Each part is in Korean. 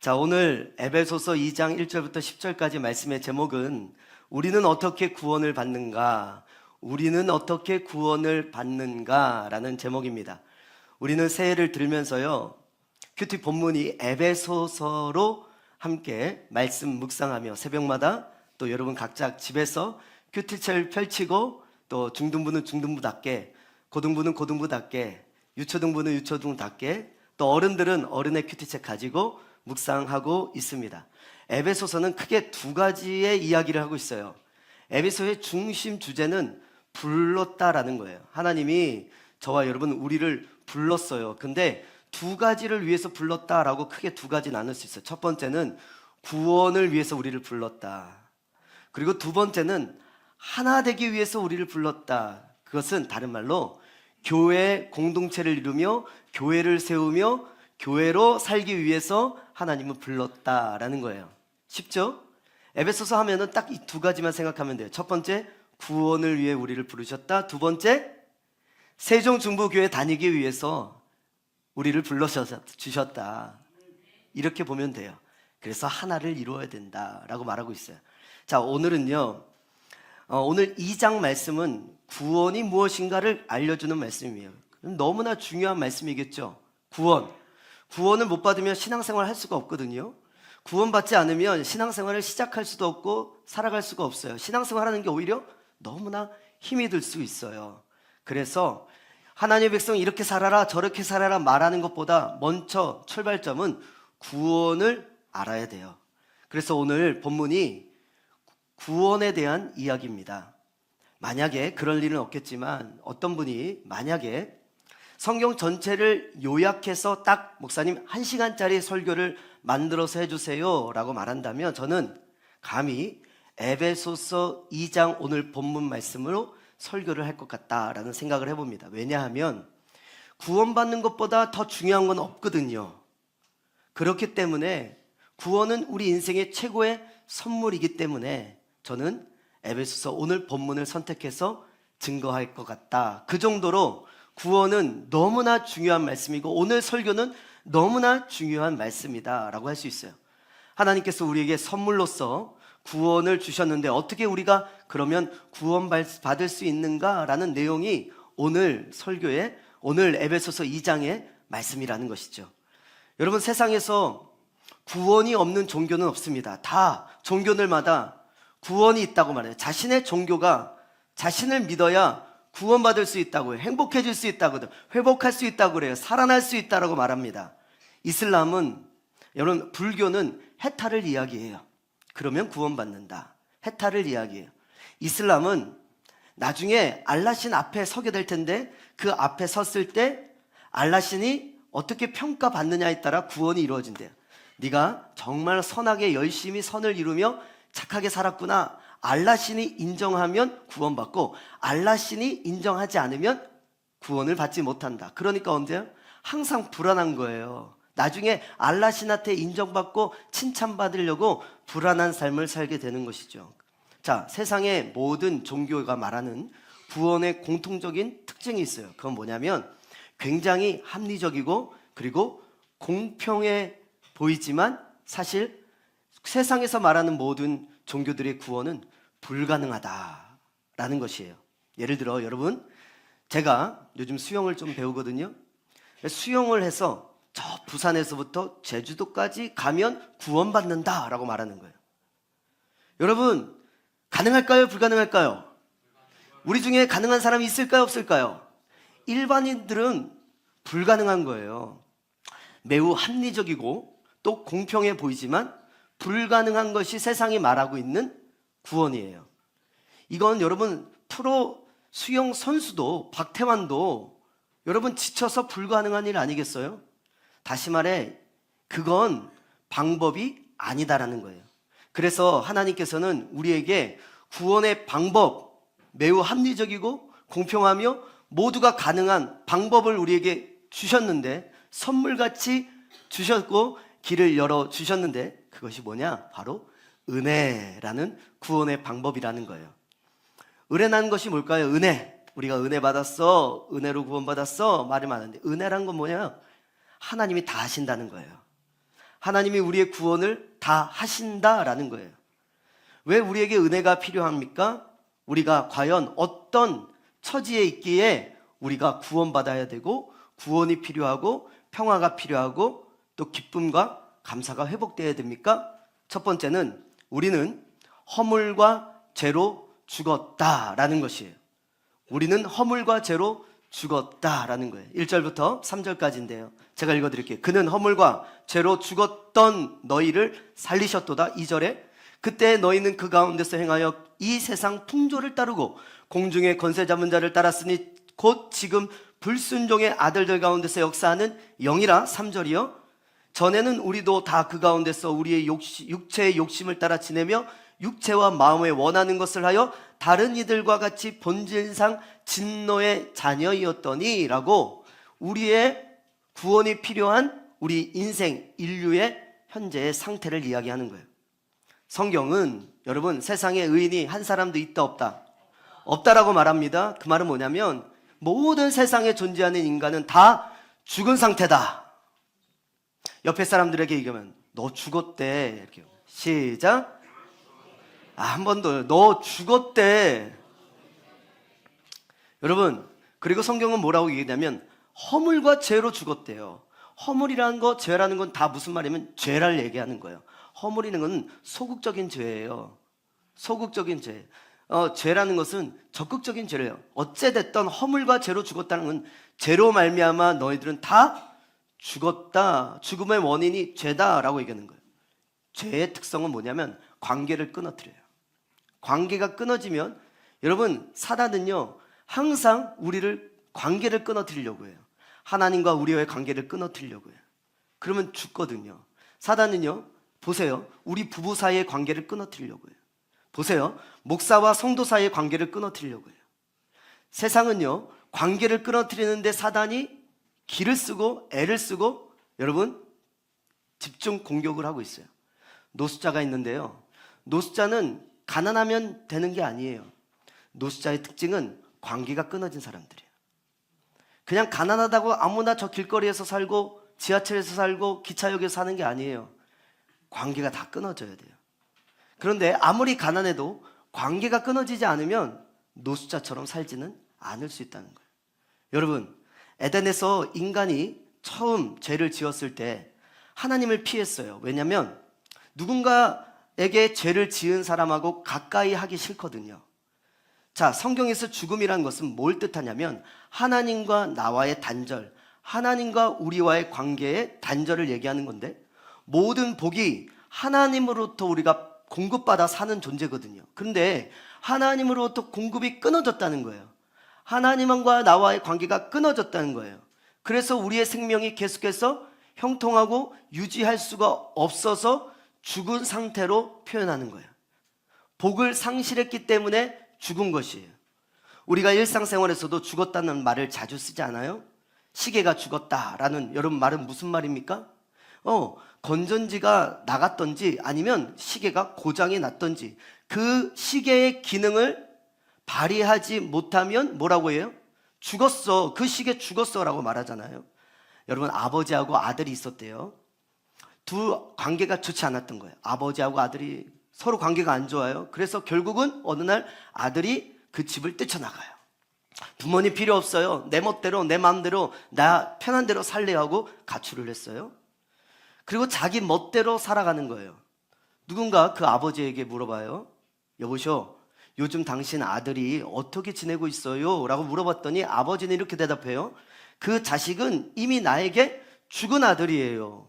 자, 오늘 에베소서 2장 1절부터 10절까지 말씀의 제목은 우리는 어떻게 구원을 받는가? 우리는 어떻게 구원을 받는가? 라는 제목입니다. 우리는 새해를 들면서요, 큐티 본문이 에베소서로 함께 말씀 묵상하며 새벽마다 또 여러분 각자 집에서 큐티책을 펼치고 또 중등부는 중등부답게, 고등부는 고등부답게, 유초등부는 유초등답게, 또 어른들은 어른의 큐티책 가지고 묵상하고 있습니다. 에베소서는 크게 두 가지의 이야기를 하고 있어요. 에베소의 중심 주제는 불렀다라는 거예요. 하나님이 저와 여러분 우리를 불렀어요. 근데 두 가지를 위해서 불렀다라고 크게 두 가지 나눌 수 있어요. 첫 번째는 구원을 위해서 우리를 불렀다. 그리고 두 번째는 하나 되기 위해서 우리를 불렀다. 그것은 다른 말로 교회 공동체를 이루며 교회를 세우며 교회로 살기 위해서 하나님은 불렀다라는 거예요. 쉽죠? 에베소서 하면은 딱 이 두 가지만 생각하면 돼요. 첫 번째, 구원을 위해 우리를 부르셨다. 두 번째, 세종중부교회 다니기 위해서 우리를 불러주셨다. 이렇게 보면 돼요. 그래서 하나를 이루어야 된다라고 말하고 있어요. 자, 오늘은요, 오늘 2장 말씀은 구원이 무엇인가를 알려주는 말씀이에요. 너무나 중요한 말씀이겠죠. 구원을 못 받으면 신앙생활 할 수가 없거든요. 구원받지 않으면 신앙생활을 시작할 수도 없고 살아갈 수가 없어요. 신앙생활 하는 게 오히려 너무나 힘이 들 수 있어요. 그래서 하나님의 백성 이렇게 살아라 저렇게 살아라 말하는 것보다 먼저 출발점은 구원을 알아야 돼요. 그래서 오늘 본문이 구원에 대한 이야기입니다. 만약에 그럴 일은 없겠지만 어떤 분이 만약에 성경 전체를 요약해서 딱 목사님 1시간짜리 설교를 만들어서 해주세요 라고 말한다면 저는 감히 에베소서 2장 오늘 본문 말씀으로 설교를 할 것 같다라는 생각을 해봅니다. 왜냐하면 구원받는 것보다 더 중요한 건 없거든요. 그렇기 때문에 구원은 우리 인생의 최고의 선물이기 때문에 저는 에베소서 오늘 본문을 선택해서 증거할 것 같다. 그 정도로 구원은 너무나 중요한 말씀이고 오늘 설교는 너무나 중요한 말씀이다 라고 할 수 있어요. 하나님께서 우리에게 선물로서 구원을 주셨는데 어떻게 우리가 그러면 구원받을 수 있는가 라는 내용이 오늘 설교의 오늘 에베소서 2장의 말씀이라는 것이죠. 여러분, 세상에서 구원이 없는 종교는 없습니다. 다 종교들마다 구원이 있다고 말해요. 자신의 종교가 자신을 믿어야 구원받을 수 있다고 해요. 행복해질 수 있다고 해요. 회복할 수 있다고 그래요. 살아날 수 있다고 말합니다. 이슬람은, 여러분, 불교는 해탈을 이야기해요. 그러면 구원받는다. 해탈을 이야기해요. 이슬람은 나중에 알라신 앞에 서게 될 텐데 그 앞에 섰을 때 알라신이 어떻게 평가받느냐에 따라 구원이 이루어진대요. 네가 정말 선하게 열심히 선을 이루며 착하게 살았구나. 알라신이 인정하면 구원받고 알라신이 인정하지 않으면 구원을 받지 못한다. 그러니까 언제요? 항상 불안한 거예요. 나중에 알라신한테 인정받고 칭찬받으려고 불안한 삶을 살게 되는 것이죠. 자, 세상의 모든 종교가 말하는 구원의 공통적인 특징이 있어요. 그건 뭐냐면 굉장히 합리적이고 그리고 공평해 보이지만 사실 세상에서 말하는 모든 종교들의 구원은 불가능하다라는 것이에요. 예를 들어 여러분, 제가 요즘 수영을 좀 배우거든요. 수영을 해서 저 부산에서부터 제주도까지 가면 구원받는다라고 말하는 거예요. 여러분, 가능할까요? 불가능할까요? 우리 중에 가능한 사람이 있을까요? 없을까요? 일반인들은 불가능한 거예요. 매우 합리적이고 또 공평해 보이지만 불가능한 것이 세상이 말하고 있는 구원이에요. 이건 여러분, 프로 수영 선수도 박태환도 여러분 지쳐서 불가능한 일 아니겠어요? 다시 말해 그건 방법이 아니다라는 거예요. 그래서 하나님께서는 우리에게 구원의 방법, 매우 합리적이고 공평하며 모두가 가능한 방법을 우리에게 주셨는데, 선물같이 주셨고 길을 열어주셨는데 그것이 뭐냐? 바로 은혜라는 구원의 방법이라는 거예요. 은혜라는 것이 뭘까요? 은혜. 우리가 은혜 받았어, 은혜로 구원받았어 말이 많은데 은혜란 건 뭐냐? 하나님이 다 하신다는 거예요. 하나님이 우리의 구원을 다 하신다라는 거예요. 왜 우리에게 은혜가 필요합니까? 우리가 과연 어떤 처지에 있기에 우리가 구원받아야 되고 구원이 필요하고 평화가 필요하고 또 기쁨과 감사가 회복되어야 됩니까? 첫 번째는 우리는 허물과 죄로 죽었다라는 것이에요. 우리는 허물과 죄로 죽었다라는 거예요. 1절부터 3절까지인데요. 제가 읽어드릴게요. 그는 허물과 죄로 죽었던 너희를 살리셨도다. 2절에 그때 너희는 그 가운데서 행하여 이 세상 풍조를 따르고 공중의 권세 잡은 자를 따랐으니 곧 지금 불순종의 아들들 가운데서 역사하는 영이라. 3절이요. 전에는 우리도 다 그 가운데서 우리의 육체의 욕심을 따라 지내며 육체와 마음에 원하는 것을 하여 다른 이들과 같이 본질상 진노의 자녀이었더니 라고 우리의 구원이 필요한 우리 인생 인류의 현재의 상태를 이야기하는 거예요. 성경은 여러분 세상에 의인이 한 사람도 있다 없다? 없다라고 말합니다. 그 말은 뭐냐면 모든 세상에 존재하는 인간은 다 죽은 상태다. 옆에 사람들에게 얘기하면 너 죽었대. 이렇게 시작. 한 번 더. 너 죽었대. 여러분, 그리고 성경은 뭐라고 얘기하냐면 허물과 죄로 죽었대요. 허물이라는 거, 죄라는 건 다 무슨 말이냐면 죄를 얘기하는 거예요. 허물이라는 건 소극적인 죄예요. 소극적인 죄. 죄라는 것은 적극적인 죄래요. 어찌됐든 허물과 죄로 죽었다는 건 죄로 말미암아 너희들은 다 죽었다. 죽음의 원인이 죄다라고 얘기하는 거예요. 죄의 특성은 뭐냐면 관계를 끊어뜨려요. 관계가 끊어지면 여러분 사단은요 항상 우리를 관계를 끊어뜨리려고 해요. 하나님과 우리와의 관계를 끊어뜨리려고 해요. 그러면 죽거든요. 사단은요 보세요. 우리 부부 사이의 관계를 끊어뜨리려고 해요. 보세요. 목사와 성도 사이의 관계를 끊어뜨리려고 해요. 세상은요 관계를 끊어뜨리는데 사단이 기를 쓰고 애를 쓰고 여러분 집중 공격을 하고 있어요. 노숙자가 있는데요. 노숙자는 가난하면 되는 게 아니에요. 노숙자의 특징은 관계가 끊어진 사람들이에요. 그냥 가난하다고 아무나 저 길거리에서 살고 지하철에서 살고 기차역에서 사는 게 아니에요. 관계가 다 끊어져야 돼요. 그런데 아무리 가난해도 관계가 끊어지지 않으면 노숙자처럼 살지는 않을 수 있다는 거예요. 여러분 에덴에서 인간이 처음 죄를 지었을 때 하나님을 피했어요. 왜냐하면 누군가에게 죄를 지은 사람하고 가까이 하기 싫거든요. 자, 성경에서 죽음이란 것은 뭘 뜻하냐면 하나님과 나와의 단절, 하나님과 우리와의 관계의 단절을 얘기하는 건데 모든 복이 하나님으로부터 우리가 공급받아 사는 존재거든요. 그런데 하나님으로부터 공급이 끊어졌다는 거예요. 하나님과 나와의 관계가 끊어졌다는 거예요. 그래서 우리의 생명이 계속해서 형통하고 유지할 수가 없어서 죽은 상태로 표현하는 거예요. 복을 상실했기 때문에 죽은 것이에요. 우리가 일상생활에서도 죽었다는 말을 자주 쓰지 않아요? 시계가 죽었다라는 여러분 말은 무슨 말입니까? 건전지가 나갔던지 아니면 시계가 고장이 났던지 그 시계의 기능을 발휘하지 못하면 뭐라고 해요? 죽었어. 그 시계 죽었어 라고 말하잖아요. 여러분 아버지하고 아들이 있었대요. 두 관계가 좋지 않았던 거예요. 아버지하고 아들이 서로 관계가 안 좋아요. 그래서 결국은 어느 날 아들이 그 집을 뛰쳐나가요. 부모님 필요 없어요. 내 멋대로 내 마음대로 나 편한 대로 살래 하고 가출을 했어요. 그리고 자기 멋대로 살아가는 거예요. 누군가 그 아버지에게 물어봐요. 여보시오, 요즘 당신 아들이 어떻게 지내고 있어요? 라고 물어봤더니 아버지는 이렇게 대답해요. 그 자식은 이미 나에게 죽은 아들이에요.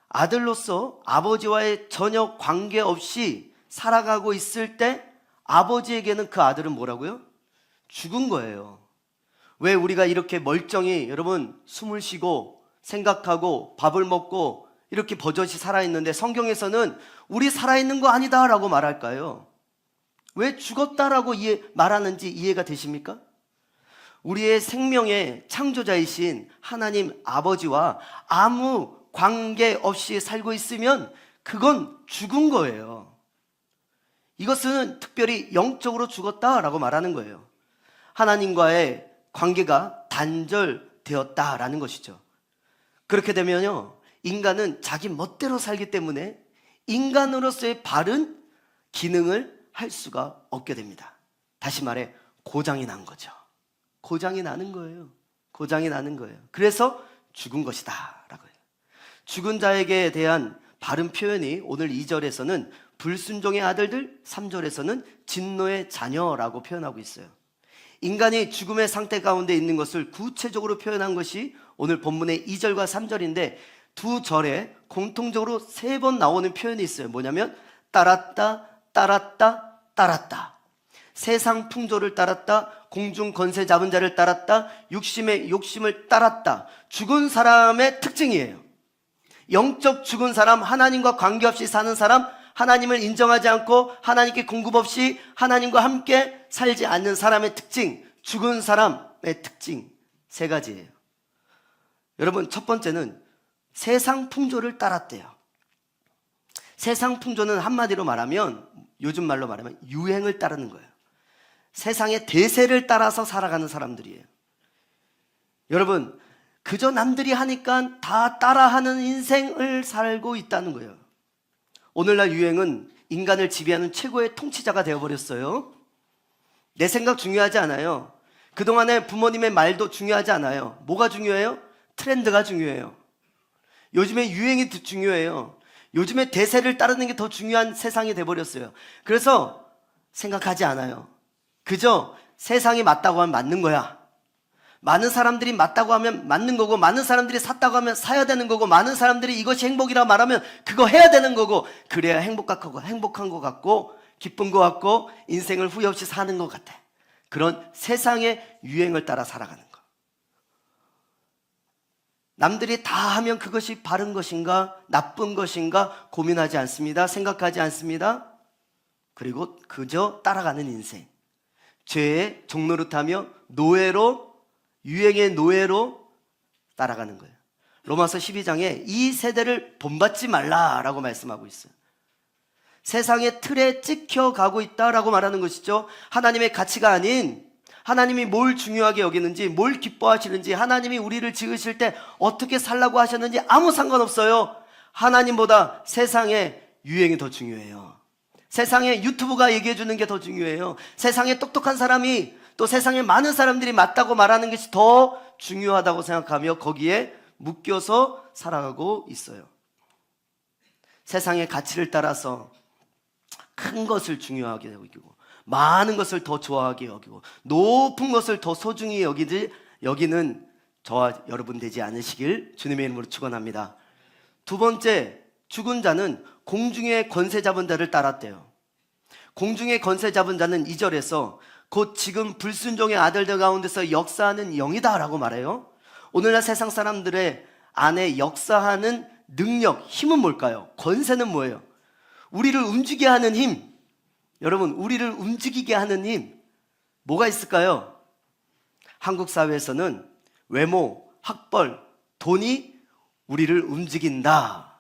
아들로서 아버지와의 전혀 관계없이 살아가고 있을 때 아버지에게는 그 아들은 뭐라고요? 죽은 거예요. 왜 우리가 이렇게 멀쩡히 여러분 숨을 쉬고 생각하고 밥을 먹고 이렇게 버젓이 살아있는데 성경에서는 우리 살아있는 거 아니다 라고 말할까요? 왜 죽었다라고 말하는지 이해가 되십니까? 우리의 생명의 창조자이신 하나님 아버지와 아무 관계 없이 살고 있으면 그건 죽은 거예요. 이것은 특별히 영적으로 죽었다라고 말하는 거예요. 하나님과의 관계가 단절되었다라는 것이죠. 그렇게 되면요 인간은 자기 멋대로 살기 때문에 인간으로서의 바른 기능을 할 수가 없게 됩니다. 다시 말해 고장이 난 거죠. 고장이 나는 거예요. 고장이 나는 거예요. 그래서 죽은 것이다 라고 해요. 죽은 자에게 대한 바른 표현이 오늘 2절에서는 불순종의 아들들, 3절에서는 진노의 자녀라고 표현하고 있어요. 인간이 죽음의 상태 가운데 있는 것을 구체적으로 표현한 것이 오늘 본문의 2절과 3절인데 두 절에 공통적으로 3번 나오는 표현이 있어요. 뭐냐면 따랐다, 따랐다, 따랐다. 세상 풍조를 따랐다, 공중 권세 잡은 자를 따랐다, 육심의 욕심을 따랐다. 죽은 사람의 특징이에요. 영적 죽은 사람, 하나님과 관계없이 사는 사람, 하나님을 인정하지 않고 하나님께 공급 없이 하나님과 함께 살지 않는 사람의 특징, 죽은 사람의 특징 3가지예요. 여러분, 첫 번째는 세상 풍조를 따랐대요. 세상 풍조는 한마디로 말하면, 요즘 말로 말하면 유행을 따르는 거예요. 세상의 대세를 따라서 살아가는 사람들이에요. 여러분, 그저 남들이 하니까 다 따라하는 인생을 살고 있다는 거예요. 오늘날 유행은 인간을 지배하는 최고의 통치자가 되어버렸어요. 내 생각 중요하지 않아요. 그동안의 부모님의 말도 중요하지 않아요. 뭐가 중요해요? 트렌드가 중요해요. 요즘에 유행이 중요해요. 요즘에 대세를 따르는 게 더 중요한 세상이 되어버렸어요. 그래서 생각하지 않아요. 그저 세상이 맞다고 하면 맞는 거야. 많은 사람들이 맞다고 하면 맞는 거고, 많은 사람들이 샀다고 하면 사야 되는 거고, 많은 사람들이 이것이 행복이라고 말하면 그거 해야 되는 거고, 그래야 행복한 것 같고 기쁜 것 같고 인생을 후회 없이 사는 것 같아. 그런 세상의 유행을 따라 살아가는 거. 남들이 다 하면 그것이 바른 것인가 나쁜 것인가 고민하지 않습니다. 생각하지 않습니다. 그리고 그저 따라가는 인생, 죄의 종노릇하며 노예로, 유행의 노예로 따라가는 거예요. 로마서 12장에 이 세대를 본받지 말라라고 말씀하고 있어요. 세상의 틀에 찍혀가고 있다라고 말하는 것이죠. 하나님의 가치가 아닌, 하나님이 뭘 중요하게 여기는지, 뭘 기뻐하시는지, 하나님이 우리를 지으실 때 어떻게 살라고 하셨는지 아무 상관없어요. 하나님보다 세상의 유행이 더 중요해요. 세상에 유튜브가 얘기해 주는 게 더 중요해요. 세상에 똑똑한 사람이, 또 세상에 많은 사람들이 맞다고 말하는 것이 더 중요하다고 생각하며 거기에 묶여서 살아가고 있어요. 세상의 가치를 따라서 큰 것을 중요하게 여기고, 많은 것을 더 좋아하게 여기고, 높은 것을 더 소중히 여기는 저와 여러분 되지 않으시길 주님의 이름으로 축원합니다. 두 번째, 죽은 자는 공중의 권세 잡은 자를 따랐대요. 공중의 권세 잡은 자는 2절에서 곧 지금 불순종의 아들들 가운데서 역사하는 영이다 라고 말해요. 오늘날 세상 사람들의 안에 역사하는 능력, 힘은 뭘까요? 권세는 뭐예요? 우리를 움직이게 하는 힘. 여러분, 우리를 움직이게 하는 힘 뭐가 있을까요? 한국 사회에서는 외모, 학벌, 돈이 우리를 움직인다.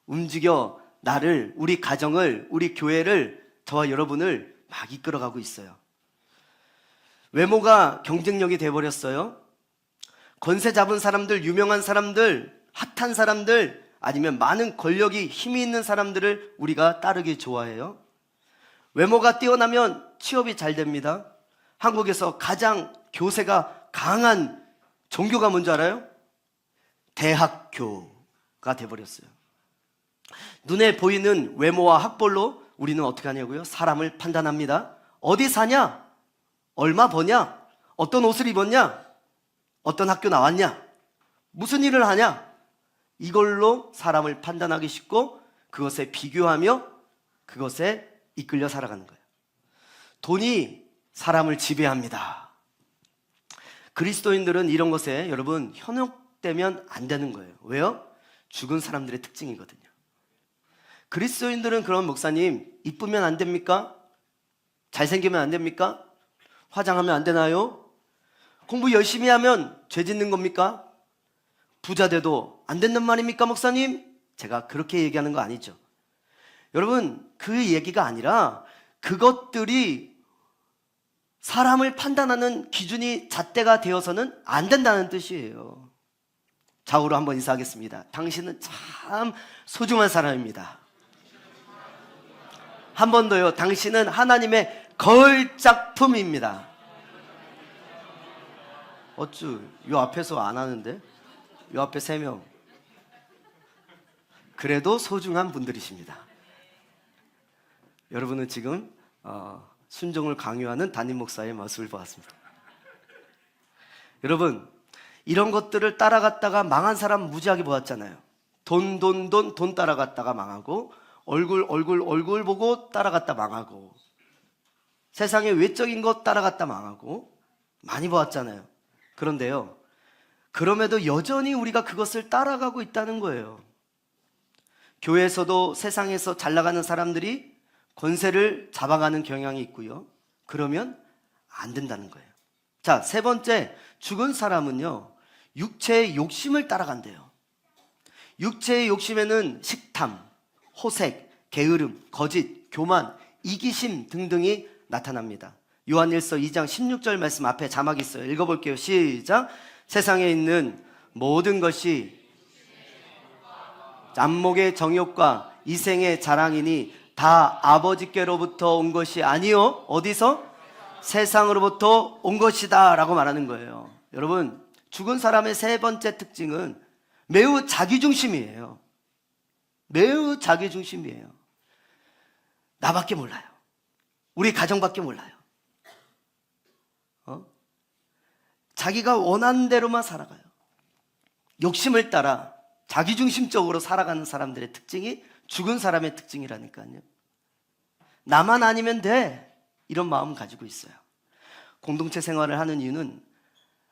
움직여 나를, 우리 가정을, 우리 교회를, 저와 여러분을 막 이끌어가고 있어요. 외모가 경쟁력이 돼버렸어요. 권세 잡은 사람들, 유명한 사람들, 핫한 사람들, 아니면 많은 권력이, 힘이 있는 사람들을 우리가 따르기 좋아해요. 외모가 뛰어나면 취업이 잘 됩니다. 한국에서 가장 교세가 강한 종교가 뭔지 알아요? 대학교가 돼버렸어요. 눈에 보이는 외모와 학벌로 우리는 어떻게 하냐고요? 사람을 판단합니다. 어디 사냐? 얼마 버냐? 어떤 옷을 입었냐? 어떤 학교 나왔냐? 무슨 일을 하냐? 이걸로 사람을 판단하기 쉽고 그것에 비교하며 그것에 이끌려 살아가는 거예요. 돈이 사람을 지배합니다. 그리스도인들은 이런 것에 여러분 현혹되면 안 되는 거예요. 왜요? 죽은 사람들의 특징이거든요. 그리스도인들은 그런 목사님 이쁘면 안 됩니까? 잘생기면 안 됩니까? 화장하면 안 되나요? 공부 열심히 하면 죄 짓는 겁니까? 부자 돼도 안 된단 말입니까, 목사님? 제가 그렇게 얘기하는 거 아니죠. 여러분, 그 얘기가 아니라 그것들이 사람을 판단하는 기준이 잣대가 되어서는 안 된다는 뜻이에요. 좌우로 한번 인사하겠습니다. 당신은 참 소중한 사람입니다. 한 번 더요. 당신은 하나님의 걸작품입니다. 어쭈, 요 앞에서 안 하는데? 요 앞에 3명. 그래도 소중한 분들이십니다. 여러분은 지금 순종을 강요하는 담임 목사의 모습을 보았습니다. 여러분, 이런 것들을 따라갔다가 망한 사람 무지하게 보았잖아요. 돈 따라갔다가 망하고, 얼굴 보고 따라갔다 망하고, 세상의 외적인 것 따라갔다 망하고 많이 보았잖아요. 그런데요, 그럼에도 여전히 우리가 그것을 따라가고 있다는 거예요. 교회에서도 세상에서 잘 나가는 사람들이 권세를 잡아가는 경향이 있고요. 그러면 안 된다는 거예요. 자, 3번째, 죽은 사람은요, 육체의 욕심을 따라간대요. 육체의 욕심에는 식탐, 호색, 게으름, 거짓, 교만, 이기심 등등이 나타납니다. 요한일서 2장 16절 말씀 앞에 자막이 있어요. 읽어볼게요. 시작. 세상에 있는 모든 것이 안목의 정욕과 이생의 자랑이니 다 아버지께로부터 온 것이 아니요. 어디서? 세상으로부터 온 것이다 라고 말하는 거예요. 여러분, 죽은 사람의 3번째 특징은 매우 자기중심이에요. 매우 자기중심이에요. 나밖에 몰라요. 우리 가정밖에 몰라요. 자기가 원하는 대로만 살아가요. 욕심을 따라 자기중심적으로 살아가는 사람들의 특징이 죽은 사람의 특징이라니까요. 나만 아니면 돼, 이런 마음 가지고 있어요. 공동체 생활을 하는 이유는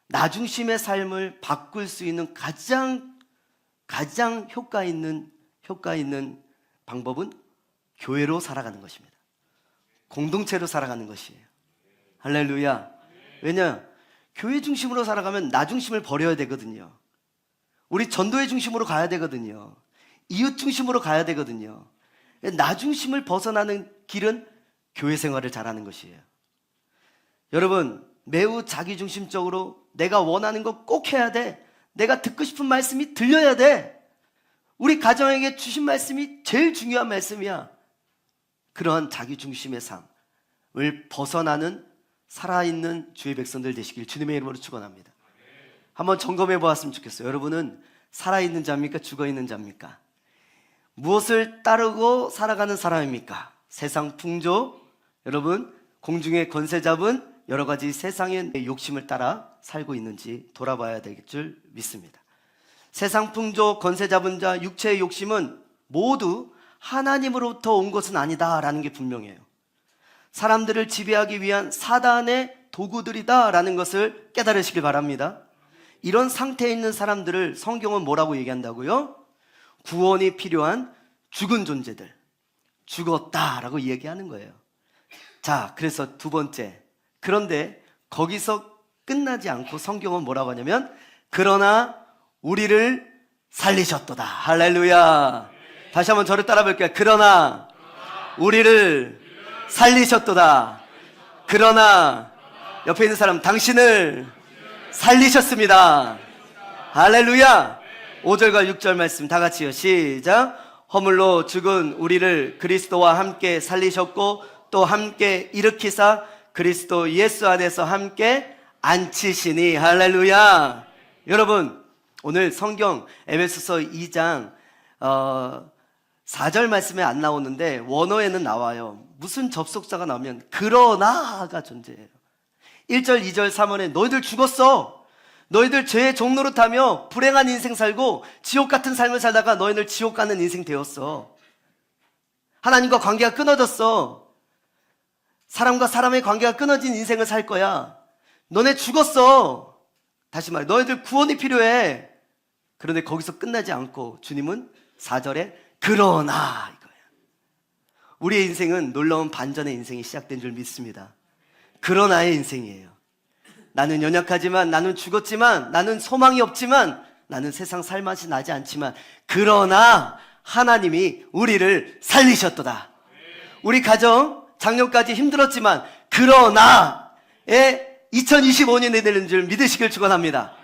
나 중심의 삶을 바꿀 수 있는 가장 효과 있는 방법은 교회로 살아가는 것입니다. 공동체로 살아가는 것이에요. 할렐루야. 왜냐? 교회 중심으로 살아가면 나 중심을 버려야 되거든요. 우리 전도의 중심으로 가야 되거든요. 이웃 중심으로 가야 되거든요. 나 중심을 벗어나는 길은 교회 생활을 잘하는 것이에요. 여러분, 매우 자기중심적으로 내가 원하는 거 꼭 해야 돼. 내가 듣고 싶은 말씀이 들려야 돼. 우리 가정에게 주신 말씀이 제일 중요한 말씀이야. 그러한 자기중심의 삶을 벗어나는 살아있는 주의 백성들 되시길 주님의 이름으로 축원합니다. 한번 점검해 보았으면 좋겠어요. 여러분은 살아있는 자입니까? 죽어있는 자입니까? 무엇을 따르고 살아가는 사람입니까? 세상 풍조, 여러분 공중의 권세 잡은 여러 가지 세상의 욕심을 따라 살고 있는지 돌아봐야 될 줄 믿습니다. 세상 풍조, 권세 잡은 자, 육체의 욕심은 모두 하나님으로부터 온 것은 아니다라는 게 분명해요. 사람들을 지배하기 위한 사단의 도구들이다라는 것을 깨달으시길 바랍니다. 이런 상태에 있는 사람들을 성경은 뭐라고 얘기한다고요? 구원이 필요한 죽은 존재들, 죽었다라고 얘기하는 거예요. 자, 그래서 2번째, 그런데 거기서 끝나지 않고 성경은 뭐라고 하냐면 그러나 우리를 살리셨도다. 할렐루야. 다시 한번 저를 따라 볼게요. 그러나 우리를 살리셨도다. 그러나 옆에 있는 사람, 당신을 살리셨습니다. 할렐루야. 5절과 6절 말씀 다 같이요. 시작. 허물로 죽은 우리를 그리스도와 함께 살리셨고 또 함께 일으키사 그리스도 예수 안에서 함께 앉히시니. 할렐루야. 여러분, 오늘 성경 에베소서 2장 4절 말씀에 안 나오는데 원어에는 나와요. 무슨 접속사가 나오면 그러나가 존재해요. 1절, 2절, 3절에 너희들 죽었어. 너희들 죄의 종로로 타며 불행한 인생 살고 지옥 같은 삶을 살다가 너희들 지옥 가는 인생 되었어. 하나님과 관계가 끊어졌어. 사람과 사람의 관계가 끊어진 인생을 살 거야. 너네 죽었어. 다시 말해, 너희들 구원이 필요해. 그런데 거기서 끝나지 않고 주님은 4절에 그러나 이거예요. 우리의 인생은 놀라운 반전의 인생이 시작된 줄 믿습니다. 그러나의 인생이에요. 나는 연약하지만, 나는 죽었지만, 나는 소망이 없지만, 나는 세상 살맛이 나지 않지만 그러나 하나님이 우리를 살리셨도다. 우리 가정 작년까지 힘들었지만 그러나의 2025년이 되는 줄 믿으시길 축원합니다.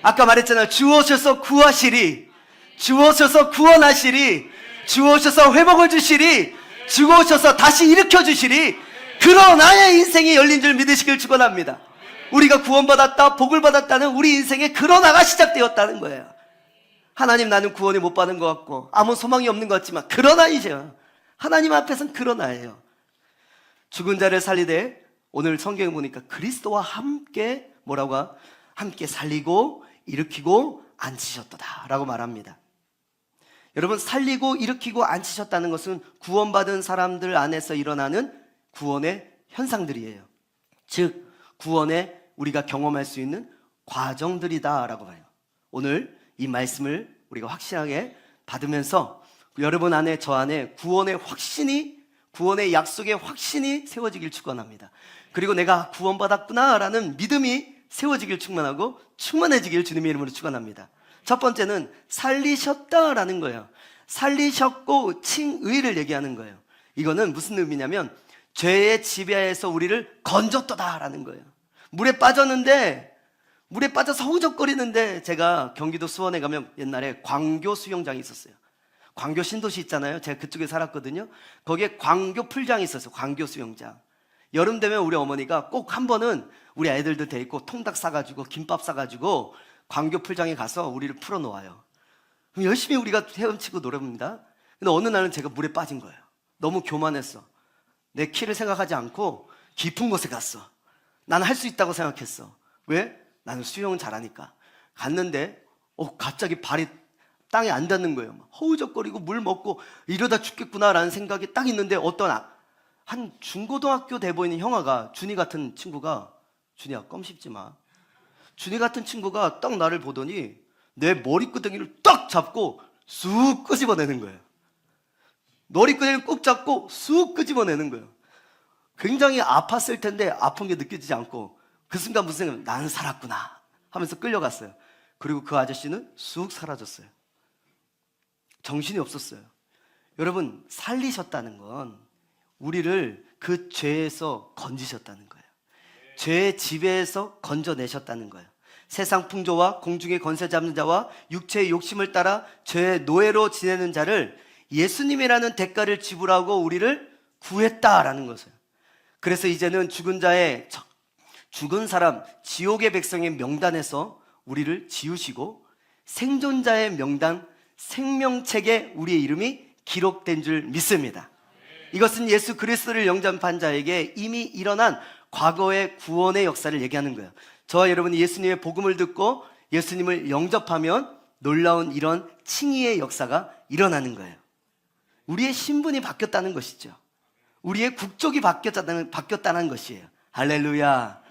아까 말했잖아요. 주 오셔서 구하시리, 주 오셔서 구원하시리, 주 오셔서 회복을 주시리, 주 오셔서 다시 일으켜 주시리. 그러나의 인생이 열린 줄 믿으시길 축원합니다. 우리가 구원받았다, 복을 받았다는 우리 인생의 그러나가 시작되었다는 거예요. 하나님, 나는 구원을 못 받은 것 같고 아무 소망이 없는 것 같지만 그러나이죠. 하나님 앞에서는 그러나예요. 죽은 자를 살리되, 오늘 성경에 보니까 그리스도와 함께 뭐라고? 함께 살리고 일으키고 앉히셨도다 라고 말합니다. 여러분, 살리고 일으키고 앉히셨다는 것은 구원받은 사람들 안에서 일어나는 구원의 현상들이에요. 즉 구원에 우리가 경험할 수 있는 과정들이다 라고 봐요. 오늘 이 말씀을 우리가 확실하게 받으면서 여러분 안에, 저 안에 구원의 확신이, 구원의 약속의 확신이 세워지길 축원합니다. 그리고 내가 구원받았구나 라는 믿음이 세워지길 축원하고 충만해지길 주님의 이름으로 축원합니다. 첫 번째는 살리셨다라는 거예요. 살리셨고 칭의를 얘기하는 거예요. 이거는 무슨 의미냐면 죄의 지배에서 우리를 건졌다라는 거예요. 물에 빠져서 허우적거리는데, 제가 경기도 수원에 가면 옛날에 광교 수영장이 있었어요. 광교 신도시 있잖아요. 제가 그쪽에 살았거든요. 거기에 광교 풀장이 있었어요. 광교 수영장. 여름 되면 우리 어머니가 꼭 한 번은 우리 애들도 데리고 통닭 싸가지고 김밥 싸가지고 광교 풀장에 가서 우리를 풀어놓아요. 그럼 열심히 우리가 헤엄치고 놀아봅니다. 근데 어느 날은 제가 물에 빠진 거예요. 너무 교만했어. 내 키를 생각하지 않고 깊은 곳에 갔어. 나는 할 수 있다고 생각했어. 왜? 나는 수영은 잘하니까. 갔는데 갑자기 발이 땅에 안 닿는 거예요. 허우적거리고 물 먹고 이러다 죽겠구나라는 생각이 딱 있는데, 어떤 한 중고등학교 돼 보이는 형아가, 준이 같은 친구가, 준이야 껌 씹지 마, 준이 같은 친구가 딱 나를 보더니 내 머리끄댕이를 딱 잡고 쑥 끄집어내는 거예요. 머리끄댕이를 꾹 잡고 쑥 끄집어내는 거예요. 굉장히 아팠을 텐데 아픈 게 느껴지지 않고 그 순간 무슨 생각, 나는 살았구나 하면서 끌려갔어요. 그리고 그 아저씨는 쑥 사라졌어요. 정신이 없었어요. 여러분, 살리셨다는 건 우리를 그 죄에서 건지셨다는 거예요. 죄의 지배에서 건져내셨다는 거예요. 세상 풍조와 공중의 권세 잡는 자와 육체의 욕심을 따라 죄의 노예로 지내는 자를 예수님이라는 대가를 지불하고 우리를 구했다라는 것이에요. 그래서 이제는 죽은 사람, 지옥의 백성의 명단에서 우리를 지우시고 생존자의 명단, 생명책에 우리의 이름이 기록된 줄 믿습니다. 이것은 예수 그리스도를 영접한 자에게 이미 일어난 과거의 구원의 역사를 얘기하는 거예요. 저와 여러분이 예수님의 복음을 듣고 예수님을 영접하면 놀라운 이런 칭의의 역사가 일어나는 거예요. 우리의 신분이 바뀌었다는 것이죠. 우리의 국적이 바뀌었다는 것이에요. 할렐루야.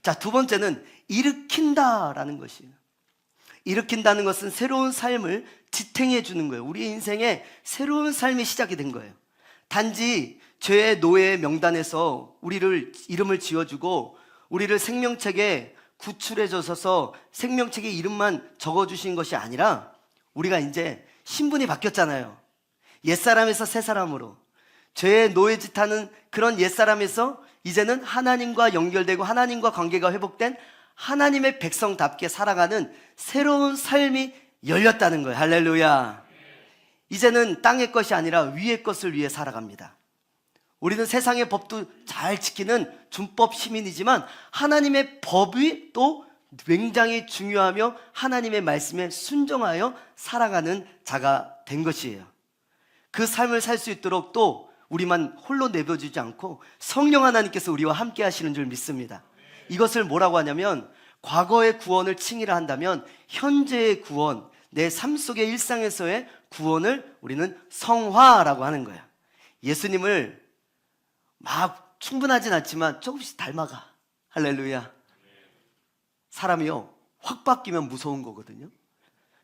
자, 두 번째는 일으킨다라는 것이에요. 일으킨다는 것은 새로운 삶을 지탱해 주는 거예요. 우리의 인생에 새로운 삶이 시작이 된 거예요. 단지 죄의 노예의 명단에서 우리를 이름을 지어주고 우리를 생명책에 구출해 줘서 생명책에 이름만 적어주신 것이 아니라, 우리가 이제 신분이 바뀌었잖아요. 옛사람에서 새사람으로, 죄의 노예짓하는 그런 옛사람에서 이제는 하나님과 연결되고 하나님과 관계가 회복된 하나님의 백성답게 살아가는 새로운 삶이 열렸다는 거예요. 할렐루야. 이제는 땅의 것이 아니라 위의 것을 위해 살아갑니다. 우리는 세상의 법도 잘 지키는 준법 시민이지만 하나님의 법이 또 굉장히 중요하며 하나님의 말씀에 순종하여 살아가는 자가 된 것이에요. 그 삶을 살 수 있도록 또 우리만 홀로 내버려두지 않고 성령 하나님께서 우리와 함께 하시는 줄 믿습니다. 이것을 뭐라고 하냐면, 과거의 구원을 칭의를 한다면 현재의 구원, 내 삶 속의 일상에서의 구원을 우리는 성화라고 하는 거야. 예수님을 막 충분하진 않지만 조금씩 닮아가. 할렐루야. 사람이요, 확 바뀌면 무서운 거거든요.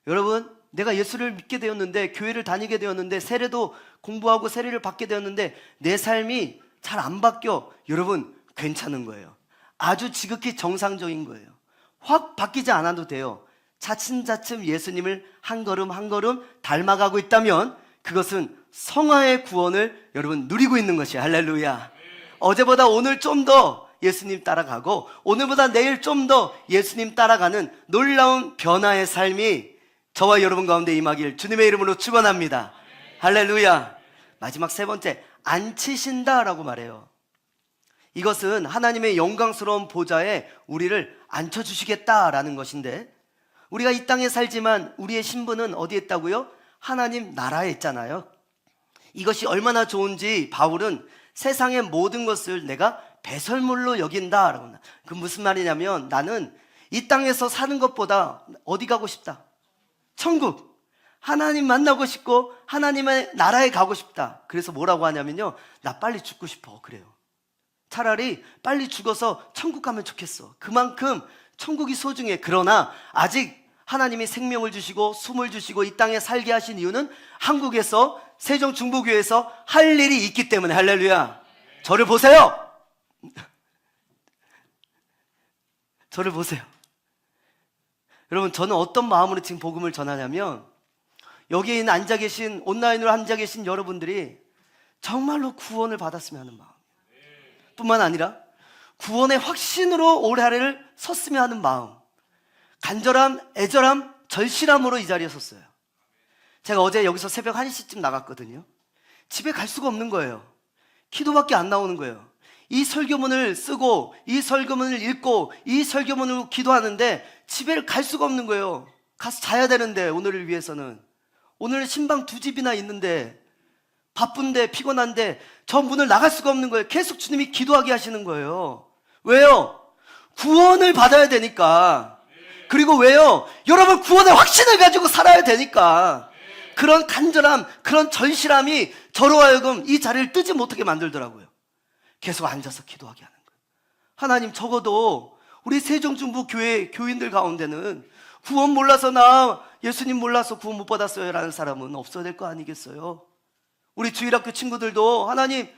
여러분, 내가 예수를 믿게 되었는데, 교회를 다니게 되었는데, 세례도 공부하고 세례를 받게 되었는데 내 삶이 잘 안 바뀌어. 여러분, 괜찮은 거예요. 아주 지극히 정상적인 거예요. 확 바뀌지 않아도 돼요. 차츰차츰 예수님을 한 걸음 한 걸음 닮아가고 있다면 그것은 성화의 구원을 여러분 누리고 있는 것이에요. 할렐루야. 어제보다 오늘 좀 더 예수님 따라가고 오늘보다 내일 좀 더 예수님 따라가는 놀라운 변화의 삶이 저와 여러분 가운데 임하길 주님의 이름으로 축원합니다. 할렐루야. 마지막 세 번째, 앉히신다라고 말해요. 이것은 하나님의 영광스러운 보좌에 우리를 앉혀주시겠다라는 것인데, 우리가 이 땅에 살지만 우리의 신분은 어디에 있다고요? 하나님 나라에 있잖아요. 이것이 얼마나 좋은지 바울은 세상의 모든 것을 내가 배설물로 여긴다라고. 그 무슨 말이냐면, 나는 이 땅에서 사는 것보다 어디 가고 싶다? 천국. 하나님 만나고 싶고 하나님의 나라에 가고 싶다. 그래서 뭐라고 하냐면요, 나 빨리 죽고 싶어. 그래요. 차라리 빨리 죽어서 천국 가면 좋겠어. 그만큼 천국이 소중해. 그러나 아직 하나님이 생명을 주시고 숨을 주시고 이 땅에 살게 하신 이유는 한국에서, 세종중부교회에서 할 일이 있기 때문에. 할렐루야. 저를 보세요. 저를 보세요. 여러분, 저는 어떤 마음으로 지금 복음을 전하냐면, 여기에 있는 앉아 계신, 온라인으로 앉아 계신 여러분들이 정말로 구원을 받았으면 하는 마음, 뿐만 아니라 구원의 확신으로 올해 하루를 섰으면 하는 마음, 간절함, 애절함, 절실함으로 이 자리에 섰어요. 제가 어제 여기서 새벽 1시쯤 나갔거든요. 집에 갈 수가 없는 거예요. 기도밖에 안 나오는 거예요. 이 설교문을 쓰고 이 설교문을 읽고 이 설교문으로 기도하는데 집에 갈 수가 없는 거예요. 가서 자야 되는데, 오늘을 위해서는. 오늘 신방 2집이나 있는데, 바쁜데 피곤한데 저 문을 나갈 수가 없는 거예요. 계속 주님이 기도하게 하시는 거예요. 왜요? 구원을 받아야 되니까. 그리고 왜요? 여러분, 구원의 확신을 가지고 살아야 되니까. 그런 간절함, 그런 절실함이 저로 하여금 이 자리를 뜨지 못하게 만들더라고요. 계속 앉아서 기도하게 하는 거예요. 하나님, 적어도 우리 세종중부 교회 교인들 가운데는 구원 몰라서, 나 예수님 몰라서 구원 못 받았어요 라는 사람은 없어야 될 거 아니겠어요? 우리 주일학교 친구들도 하나님,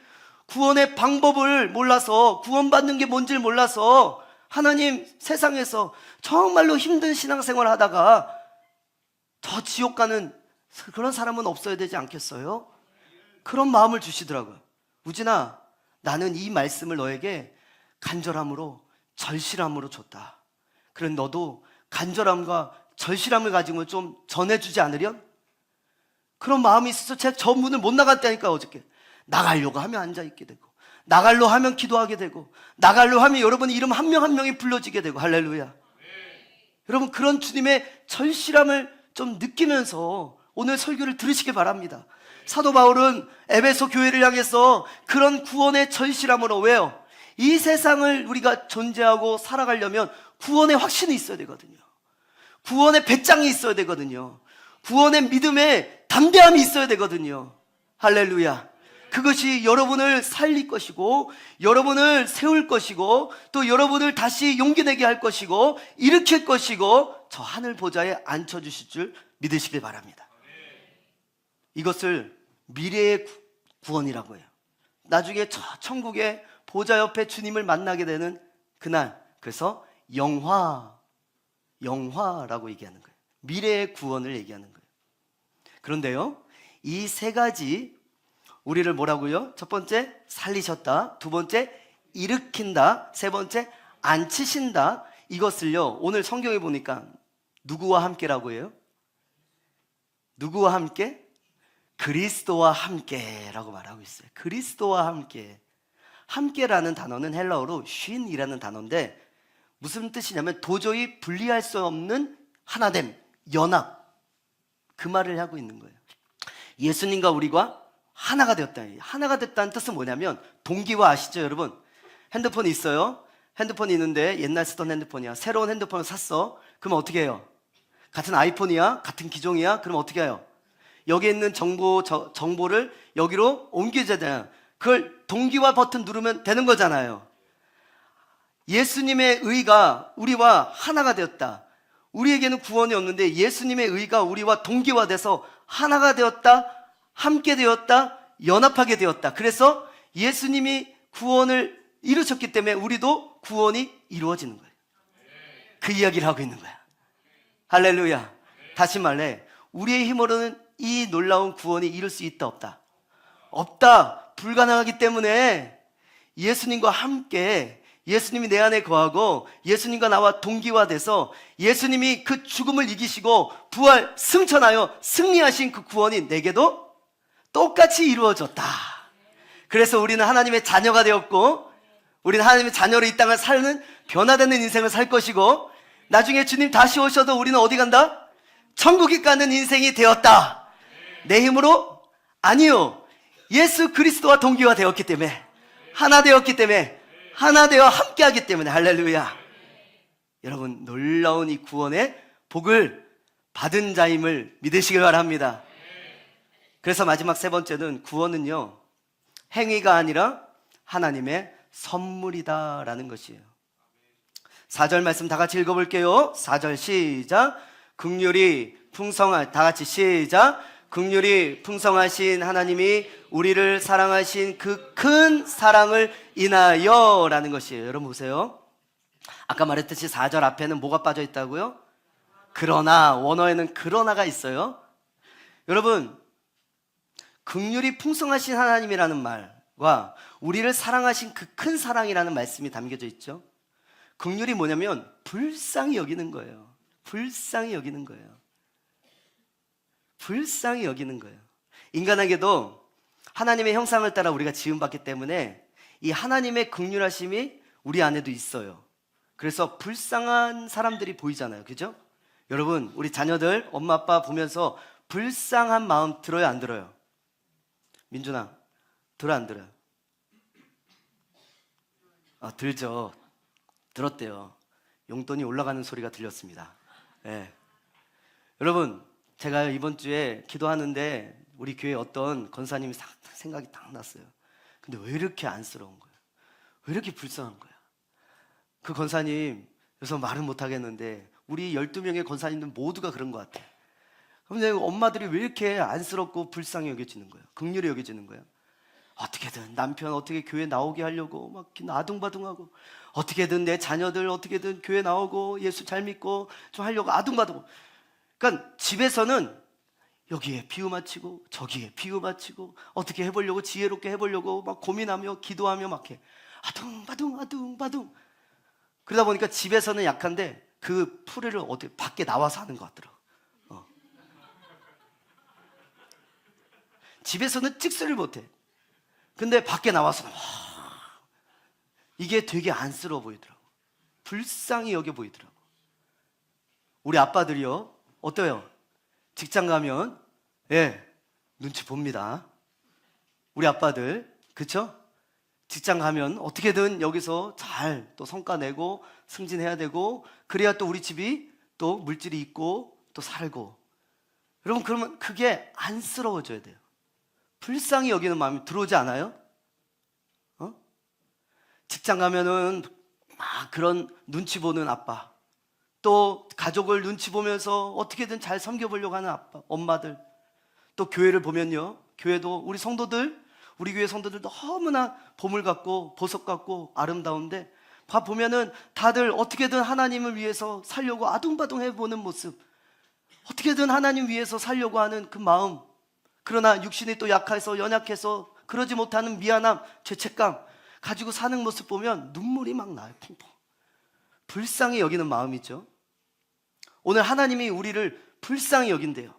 구원의 방법을 몰라서, 구원받는 게 뭔지를 몰라서 하나님, 세상에서 정말로 힘든 신앙생활을 하다가 저 지옥 가는 그런 사람은 없어야 되지 않겠어요? 그런 마음을 주시더라고요. 우진아, 나는 이 말씀을 너에게 간절함으로, 절실함으로 줬다. 그럼 너도 간절함과 절실함을 가지고 좀 전해주지 않으련? 그런 마음이 있어서 제가 저 문을 못 나갔다니까. 어저께 나가려고 하면 앉아있게 되고, 나가려고 하면 기도하게 되고, 나가려고 하면 여러분 이름 한 명 한 명이 불러지게 되고. 할렐루야. 여러분, 그런 주님의 절실함을 좀 느끼면서 오늘 설교를 들으시길 바랍니다. 사도 바울은 에베소 교회를 향해서 그런 구원의 절실함으로, 왜요? 이 세상을 우리가 존재하고 살아가려면 구원의 확신이 있어야 되거든요. 구원의 배짱이 있어야 되거든요. 구원의 믿음에 담대함이 있어야 되거든요. 할렐루야. 그것이 여러분을 살릴 것이고, 여러분을 세울 것이고, 또 여러분을 다시 용기 내게 할 것이고, 일으킬 것이고, 저 하늘 보좌에 앉혀주실 줄 믿으시길 바랍니다. 이것을 미래의 구원이라고 해요. 나중에 저 천국의 보좌 옆에 주님을 만나게 되는 그날, 그래서 영화라고 얘기하는 거예요. 미래의 구원을 얘기하는 거예요. 그런데요, 이 세 가지 우리를 뭐라고요? 첫 번째, 살리셨다. 두 번째, 일으킨다. 세 번째, 앉히신다. 이것을요, 오늘 성경에 보니까 누구와 함께라고 해요? 누구와 함께? 그리스도와 함께라고 말하고 있어요. 그리스도와 함께. 함께라는 단어는 헬라어로 쉰이라는 단어인데, 무슨 뜻이냐면 도저히 분리할 수 없는 하나됨, 연합, 그 말을 하고 있는 거예요. 예수님과 우리가 하나가 되었다. 하나가 됐다는 뜻은 뭐냐면, 동기화 아시죠 여러분? 핸드폰이 있어요. 핸드폰이 있는데 옛날 쓰던 핸드폰이야. 새로운 핸드폰을 샀어. 그럼 어떻게 해요? 같은 아이폰이야? 같은 기종이야? 그럼 어떻게 해요? 여기에 있는 정보를 여기로 옮겨줘야 되잖아요. 그걸 동기화 버튼 누르면 되는 거잖아요. 예수님의 의가 우리와 하나가 되었다. 우리에게는 구원이 없는데 예수님의 의가 우리와 동기화돼서 하나가 되었다, 함께 되었다, 연합하게 되었다. 그래서 예수님이 구원을 이루셨기 때문에 우리도 구원이 이루어지는 거예요. 그 이야기를 하고 있는 거야. 할렐루야. 다시 말해, 우리의 힘으로는 이 놀라운 구원이 이룰 수 있다, 없다? 없다. 불가능하기 때문에 예수님과 함께 예수님이 내 안에 거하고 예수님과 나와 동기화돼서 예수님이 그 죽음을 이기시고 부활 승천하여 승리하신 그 구원이 내게도 똑같이 이루어졌다. 그래서 우리는 하나님의 자녀가 되었고, 우리는 하나님의 자녀로 이 땅을 사는 변화되는 인생을 살 것이고, 나중에 주님 다시 오셔도 우리는 어디 간다? 천국에 가는 인생이 되었다. 내 힘으로? 아니요. 예수 그리스도와 동기화 되었기 때문에, 하나 되었기 때문에, 하나 되어 함께하기 때문에. 할렐루야. 여러분, 놀라운 이 구원의 복을 받은 자임을 믿으시길 바랍니다. 그래서 마지막 세 번째는, 구원은요 행위가 아니라 하나님의 선물이다라는 것이에요. 4절 말씀 다 같이 읽어볼게요. 4절 시작. 긍휼이 풍성한, 다 같이 시작. 긍휼이 풍성하신 하나님이 우리를 사랑하신 그 큰 사랑을 인하여 라는 것이에요. 여러분 보세요. 아까 말했듯이 4절 앞에는 뭐가 빠져 있다고요? 그러나. 원어에는 그러나가 있어요. 여러분, 긍휼이 풍성하신 하나님이라는 말과 우리를 사랑하신 그 큰 사랑이라는 말씀이 담겨져 있죠. 긍휼이 뭐냐면 불쌍히 여기는 거예요. 불쌍히 여기는 거예요. 불쌍히 여기는 거예요. 인간에게도 하나님의 형상을 따라 우리가 지음받기 때문에 이 하나님의 긍휼하심이 우리 안에도 있어요. 그래서 불쌍한 사람들이 보이잖아요. 그죠? 여러분, 우리 자녀들 엄마 아빠 보면서 불쌍한 마음 들어요, 안 들어요? 민준아, 들어 안 들어요? 들죠. 들었대요. 용돈이 올라가는 소리가 들렸습니다. 네. 여러분, 제가 이번 주에 기도하는데 우리 교회 어떤 권사님이 생각이 딱 났어요. 근데 왜 이렇게 안쓰러운 거예요? 왜 이렇게 불쌍한 거야? 그 권사님, 그래서 말은 못 하겠는데 우리 12명의 권사님들 모두가 그런 것 같아요. 근데 엄마들이 왜 이렇게 안쓰럽고 불쌍히 여겨지는 거예요? 긍휼히 여겨지는 거예요? 어떻게든 남편 어떻게 교회 나오게 하려고 막 아둥바둥하고, 어떻게든 내 자녀들 어떻게든 교회 나오고 예수 잘 믿고 좀 하려고 아둥바둥. 그러니까 집에서는 여기에 비유 맞추고 저기에 비유 맞추고 어떻게 해보려고, 지혜롭게 해보려고 막 고민하며 기도하며 막 해. 아둥바둥. 그러다 보니까 집에서는 약한데 그 풀이를 어떻게 밖에 나와서 하는 것 같더라고. 집에서는 찍소리를 못해. 근데 밖에 나와서는 이게 되게 안쓰러워 보이더라고. 불쌍히 여겨 보이더라고. 우리 아빠들이요, 어때요? 직장 가면 눈치 봅니다. 우리 아빠들, 그쵸? 직장 가면 어떻게든 여기서 잘 또 성과 내고 승진해야 되고, 그래야 또 우리 집이 또 물질이 있고 또 살고. 여러분, 그러면 그게 안쓰러워져야 돼요. 불쌍히 여기는 마음이 들어오지 않아요? 직장 가면은 막 그런 눈치 보는 아빠, 또 가족을 눈치 보면서 어떻게든 잘 섬겨보려고 하는 아빠, 엄마들, 또 교회를 보면요, 교회도 우리 성도들, 우리 교회 성도들 너무나 보물 같고 보석 같고 아름다운데, 보면은 다들 어떻게든 하나님을 위해서 살려고 아둥바둥 해보는 모습, 어떻게든 하나님 위해서 살려고 하는 그 마음, 그러나 육신이 또 약해서 연약해서 그러지 못하는 미안함, 죄책감 가지고 사는 모습 보면 눈물이 막 나요. 펑펑. 불쌍히 여기는 마음이죠. 오늘 하나님이 우리를 불쌍히 여긴대요.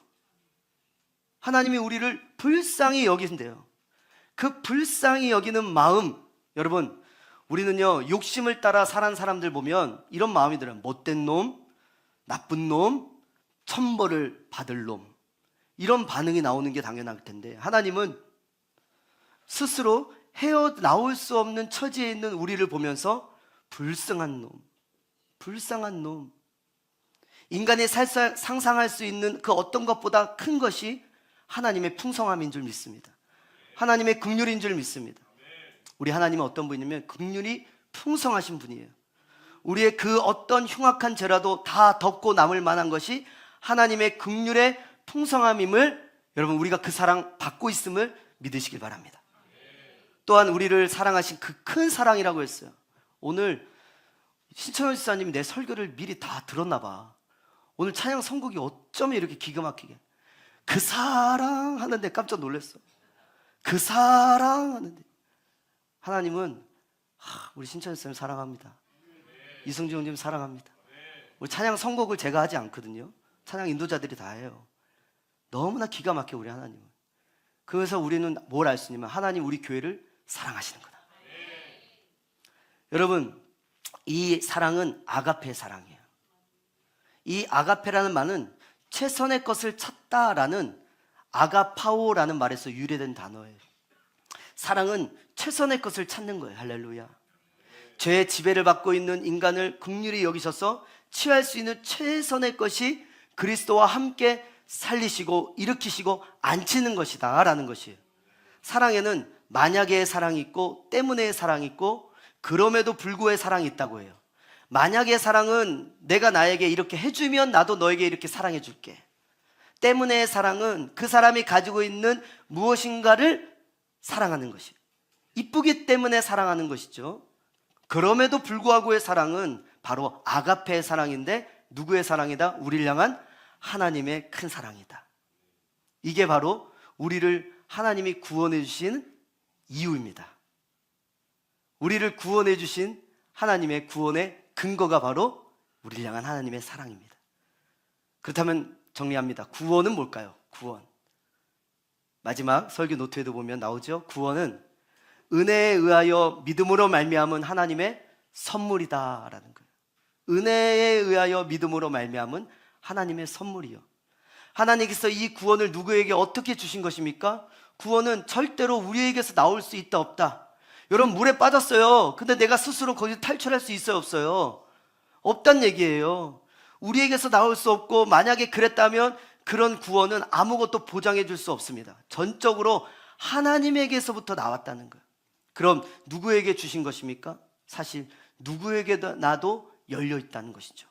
하나님이 우리를 불쌍히 여긴대요. 그 불쌍히 여기는 마음, 여러분, 우리는요 욕심을 따라 살아는 사람들 보면 이런 마음이 들어요. 못된 놈, 나쁜 놈, 천벌을 받을 놈, 이런 반응이 나오는 게 당연할 텐데, 하나님은 스스로 헤어나올 수 없는 처지에 있는 우리를 보면서 불쌍한 놈, 불쌍한 놈, 인간이 상상할 수 있는 그 어떤 것보다 큰 것이 하나님의 풍성함인 줄 믿습니다. 하나님의 긍휼인 줄 믿습니다. 우리 하나님은 어떤 분이냐면 긍휼이 풍성하신 분이에요. 우리의 그 어떤 흉악한 죄라도 다 덮고 남을 만한 것이 하나님의 긍휼의 풍성함임을, 여러분, 우리가 그 사랑 받고 있음을 믿으시길 바랍니다. 또한 우리를 사랑하신 그 큰 사랑이라고 했어요. 오늘 신천원 지사님이 내 설교를 미리 다 들었나 봐. 오늘 찬양 선곡이 어쩌면 이렇게 기가 막히게 그 사랑 하는데 깜짝 놀랐어. 그 사랑 하는데, 하나님은 우리 신천 선생님 사랑합니다. 이승주 형님 사랑합니다. 우리 찬양 선곡을 제가 하지 않거든요. 찬양 인도자들이 다 해요. 너무나 기가 막혀 우리 하나님은. 그래서 우리는 뭘 알 수 있냐면 하나님 우리 교회를 사랑하시는구나. 여러분, 이 사랑은 아가페 사랑이에요. 이 아가페라는 말은 최선의 것을 찾다라는 아가파오라는 말에서 유래된 단어예요. 사랑은 최선의 것을 찾는 거예요. 할렐루야. 죄의 지배를 받고 있는 인간을 긍휼히 여기셔서 취할 수 있는 최선의 것이 그리스도와 함께 살리시고 일으키시고 앉히는 것이다 라는 것이에요. 사랑에는 만약의 사랑이 있고 때문에의 사랑이 있고 그럼에도 불구의 사랑이 있다고 해요. 만약의 사랑은 내가 나에게 이렇게 해주면 나도 너에게 이렇게 사랑해 줄게. 때문에의 사랑은 그 사람이 가지고 있는 무엇인가를 사랑하는 것이에요. 이쁘기 때문에 사랑하는 것이죠. 그럼에도 불구하고의 사랑은 바로 아가페의 사랑인데 누구의 사랑이다? 우리를 향한 하나님의 큰 사랑이다. 이게 바로 우리를 하나님이 구원해 주신 이유입니다. 우리를 구원해 주신 하나님의 구원의 근거가 바로 우리를 향한 하나님의 사랑입니다. 그렇다면 정리합니다. 구원은 뭘까요? 구원. 마지막 설교 노트에도 보면 나오죠. 구원은 은혜에 의하여 믿음으로 말미암은 하나님의 선물이다라는 거예요. 은혜에 의하여 믿음으로 말미암은 하나님의 선물이요. 하나님께서 이 구원을 누구에게 어떻게 주신 것입니까? 구원은 절대로 우리에게서 나올 수 있다 없다. 여러분, 물에 빠졌어요. 근데 내가 스스로 거기서 탈출할 수 있어요 없어요? 없단 얘기예요. 우리에게서 나올 수 없고 만약에 그랬다면 그런 구원은 아무것도 보장해 줄 수 없습니다. 전적으로 하나님에게서부터 나왔다는 거예요. 그럼 누구에게 주신 것입니까? 사실 누구에게도 나도 열려 있다는 것이죠.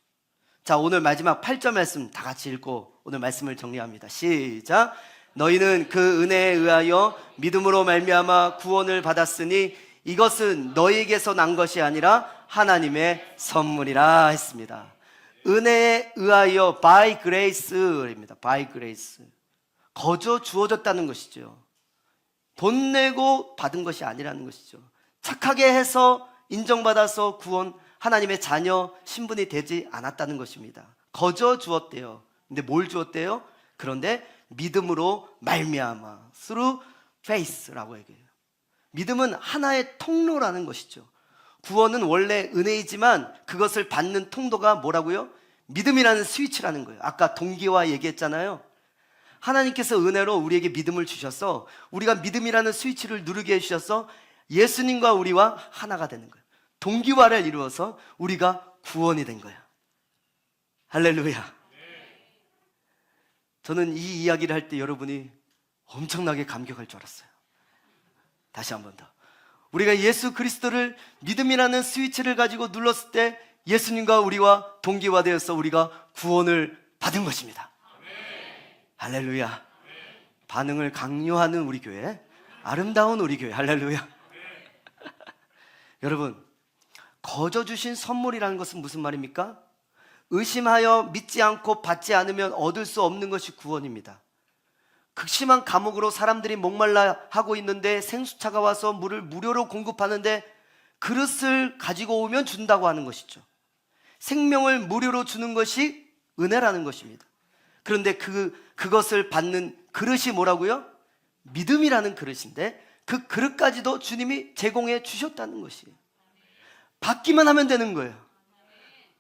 자, 오늘 마지막 8절 말씀 다 같이 읽고 오늘 말씀을 정리합니다. 시작. 너희는 그 은혜에 의하여 믿음으로 말미암아 구원을 받았으니 이것은 너희에게서 난 것이 아니라 하나님의 선물이라 했습니다. 은혜에 의하여 by grace입니다. by grace. 거저 주어졌다는 것이죠. 돈 내고 받은 것이 아니라는 것이죠. 착하게 해서 인정받아서 구원, 하나님의 자녀 신분이 되지 않았다는 것입니다. 거저 주었대요. 근데 뭘 주었대요? 그런데 믿음으로 말미암아, through faith라고 얘기해요. 믿음은 하나의 통로라는 것이죠. 구원은 원래 은혜이지만 그것을 받는 통로가 뭐라고요? 믿음이라는 스위치라는 거예요. 아까 동기와 얘기했잖아요. 하나님께서 은혜로 우리에게 믿음을 주셔서 우리가 믿음이라는 스위치를 누르게 해주셔서 예수님과 우리와 하나가 되는 거예요. 동기화를 이루어서 우리가 구원이 된 거예요. 할렐루야. 저는 이 이야기를 할 때 여러분이 엄청나게 감격할 줄 알았어요. 다시 한 번 더. 우리가 예수 그리스도를 믿음이라는 스위치를 가지고 눌렀을 때 예수님과 우리와 동기화되어서 우리가 구원을 받은 것입니다. 할렐루야. 반응을 강요하는 우리 교회, 아름다운 우리 교회. 할렐루야. 여러분, 거저 주신 선물이라는 것은 무슨 말입니까? 의심하여 믿지 않고 받지 않으면 얻을 수 없는 것이 구원입니다. 극심한 감옥으로 사람들이 목말라 하고 있는데 생수차가 와서 물을 무료로 공급하는데 그릇을 가지고 오면 준다고 하는 것이죠. 생명을 무료로 주는 것이 은혜라는 것입니다. 그런데 그것을 받는 그릇이 뭐라고요? 믿음이라는 그릇인데 그 그릇까지도 주님이 제공해 주셨다는 것이에요. 받기만 하면 되는 거예요.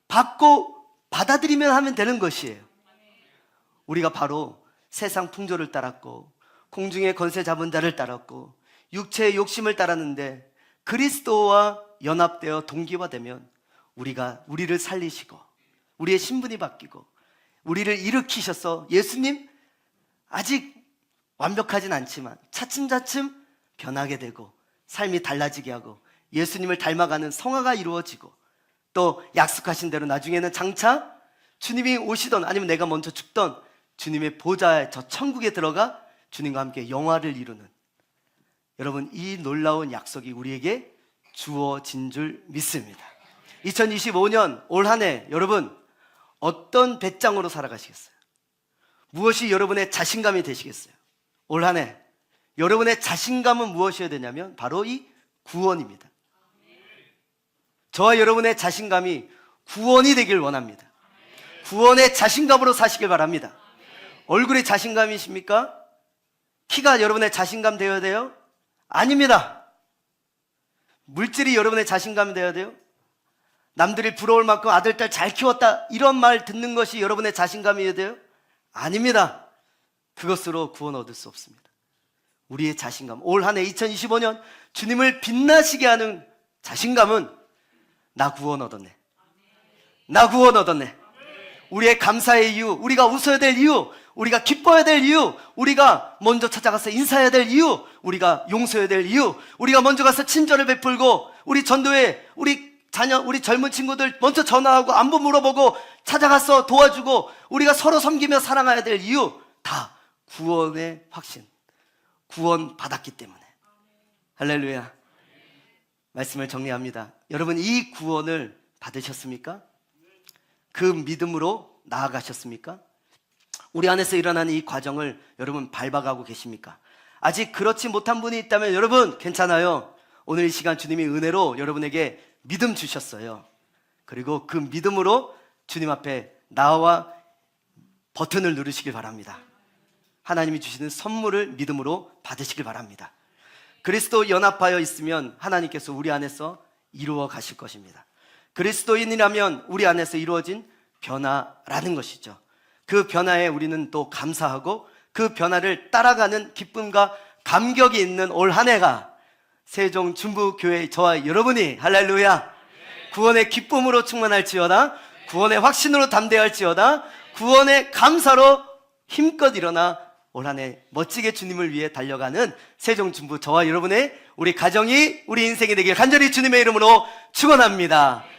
받고 받아들이면 하면 되는 것이에요. 우리가 바로 세상 풍조를 따랐고 공중의 권세 잡은 자를 따랐고 육체의 욕심을 따랐는데 그리스도와 연합되어 동기화되면 우리를 살리시고 우리의 신분이 바뀌고 우리를 일으키셔서 예수님 아직 완벽하진 않지만 차츰차츰 변하게 되고 삶이 달라지게 하고 예수님을 닮아가는 성화가 이루어지고 또 약속하신 대로 나중에는 장차 주님이 오시던 아니면 내가 먼저 죽던 주님의 보좌에 저 천국에 들어가 주님과 함께 영화를 이루는, 여러분 이 놀라운 약속이 우리에게 주어진 줄 믿습니다. 2025년 올 한 해 여러분 어떤 배짱으로 살아가시겠어요? 무엇이 여러분의 자신감이 되시겠어요? 올 한 해 여러분의 자신감은 무엇이어야 되냐면 바로 이 구원입니다. 저와 여러분의 자신감이 구원이 되길 원합니다. 구원의 자신감으로 사시길 바랍니다. 얼굴에 자신감이십니까? 키가 여러분의 자신감 되어야 돼요? 아닙니다. 물질이 여러분의 자신감 되어야 돼요? 남들이 부러울 만큼 아들, 딸 잘 키웠다 이런 말 듣는 것이 여러분의 자신감이어야 돼요? 아닙니다. 그것으로 구원 얻을 수 없습니다. 우리의 자신감, 올 한 해 2025년 주님을 빛나시게 하는 자신감은 나 구원 얻었네, 나 구원 얻었네. 우리의 감사의 이유, 우리가 웃어야 될 이유, 우리가 기뻐야 될 이유, 우리가 먼저 찾아가서 인사해야 될 이유, 우리가 용서해야 될 이유, 우리가 먼저 가서 친절을 베풀고 우리 전도회, 우리 자녀, 우리 젊은 친구들 먼저 전화하고 안부 물어보고 찾아가서 도와주고 우리가 서로 섬기며 사랑해야 될 이유, 다 구원의 확신, 구원 받았기 때문에. 할렐루야. 말씀을 정리합니다. 여러분, 이 구원을 받으셨습니까? 그 믿음으로 나아가셨습니까? 우리 안에서 일어나는 이 과정을 여러분 밟아가고 계십니까? 아직 그렇지 못한 분이 있다면 여러분 괜찮아요. 오늘 이 시간 주님이 은혜로 여러분에게 믿음 주셨어요. 그리고 그 믿음으로 주님 앞에 나와 버튼을 누르시길 바랍니다. 하나님이 주시는 선물을 믿음으로 받으시길 바랍니다. 그리스도 연합하여 있으면 하나님께서 우리 안에서 이루어 가실 것입니다. 그리스도인이라면 우리 안에서 이루어진 변화라는 것이죠. 그 변화에 우리는 또 감사하고 그 변화를 따라가는 기쁨과 감격이 있는 올 한 해가 세종 중부교회 저와 여러분이 할렐루야 구원의 기쁨으로 충만할지어다, 구원의 확신으로 담대할지어다, 구원의 감사로 힘껏 일어나 올 한 해 멋지게 주님을 위해 달려가는 세종 중부 저와 여러분의 우리 가정이, 우리 인생이 되길 간절히 주님의 이름으로 축원합니다.